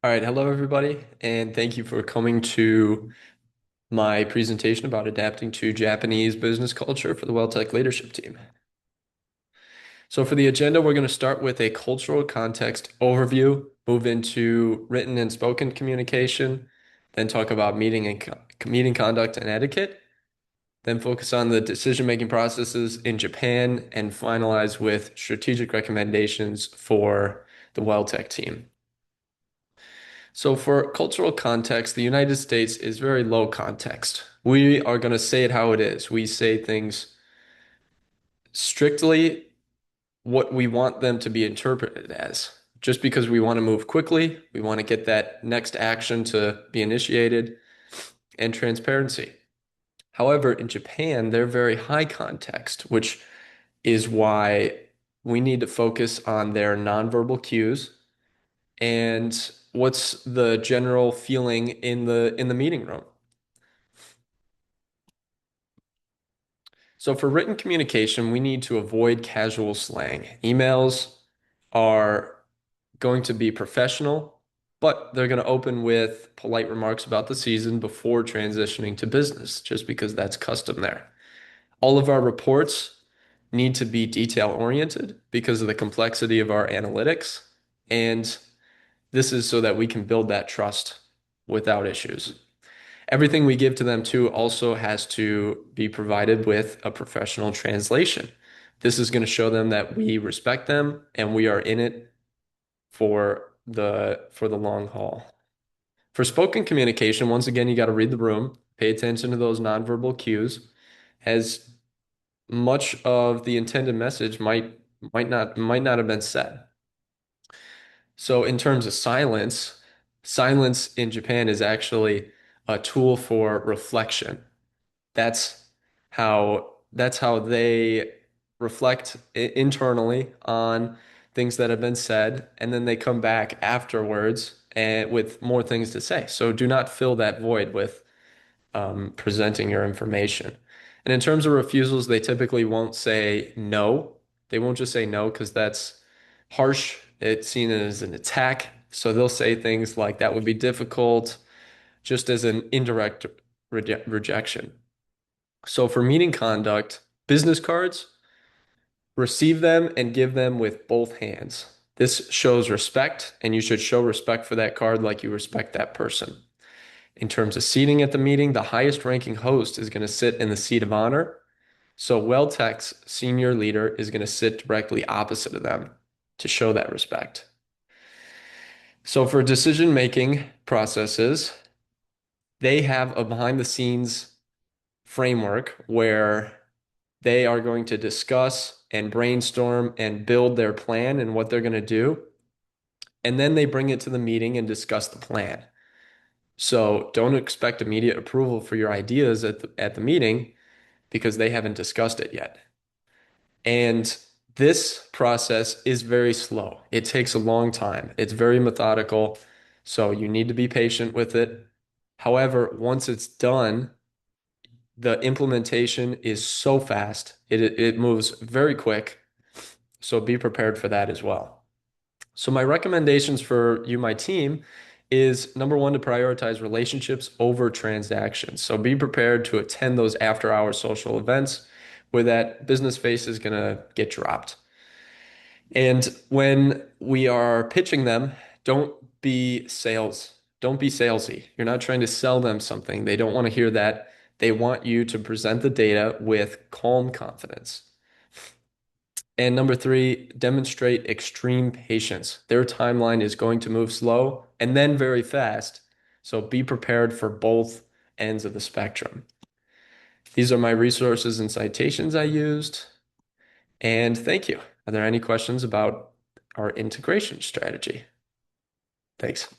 All right, hello everybody, and thank you for coming to my presentation about adapting to Japanese business culture for the WellTech leadership team. So for the agenda, we're going to start with a cultural context overview, move into written and spoken communication, then talk about meeting conduct and etiquette, then focus on the decision-making processes in Japan, and finalize with strategic recommendations for the WellTech team. So for cultural context, the United States is very low context. We are going to say it how it is. We say things strictly what we want them to be interpreted as. Just because we want to move quickly, we want to get that next action to be initiated, and transparency. However, in Japan, they're very high context, which is why we need to focus on their nonverbal cues and what's the general feeling in the meeting room. So for written communication, we need to avoid casual slang. Emails are going to be professional, but they're going to open with polite remarks about the season before transitioning to business, just because that's custom there. All of our reports need to be detail oriented because of the complexity of our analytics. And this is so that we can build that trust without issues. Everything we give to them too also has to be provided with a professional translation. This is going to show them that we respect them and we are in it for the long haul. For spoken communication, once again, you got to read the room, pay attention to those nonverbal cues, as much of the intended message might not have been said. So in terms of silence, silence in Japan is actually a tool for reflection. That's how they reflect internally on things that have been said, and then they come back afterwards and with more things to say. So do not fill that void with presenting your information. And in terms of refusals, they typically won't say no. They won't just say no because that's harsh. It's seen as an attack. So they'll say things like that would be difficult, just as an indirect rejection. So for meeting conduct, business cards, receive them and give them with both hands. This shows respect, and you should show respect for that card like you respect that person. In terms of seating at the meeting, the highest ranking host is going to sit in the seat of honor. So WellTech's senior leader is going to sit directly opposite of them to show that respect. So for decision-making processes, they have a behind the scenes framework where they are going to discuss and brainstorm and build their plan and what they're going to do. And then they bring it to the meeting and discuss the plan. So don't expect immediate approval for your ideas at the meeting because they haven't discussed it yet. And this process is very slow. It takes a long time. It's very methodical. So you need to be patient with it. However, once it's done, the implementation is so fast. It moves very quick. So be prepared for that as well. So my recommendations for you, my team, is number one, to prioritize relationships over transactions. So be prepared to attend those after hour social events where that business face is going to get dropped. And when we are pitching them, don't be sales. Don't be salesy. You're not trying to sell them something. They don't want to hear that. They want you to present the data with calm confidence. And number three, demonstrate extreme patience. Their timeline is going to move slow and then very fast. So be prepared for both ends of the spectrum. These are my resources and citations I used. And thank you. Are there any questions about our integration strategy? Thanks.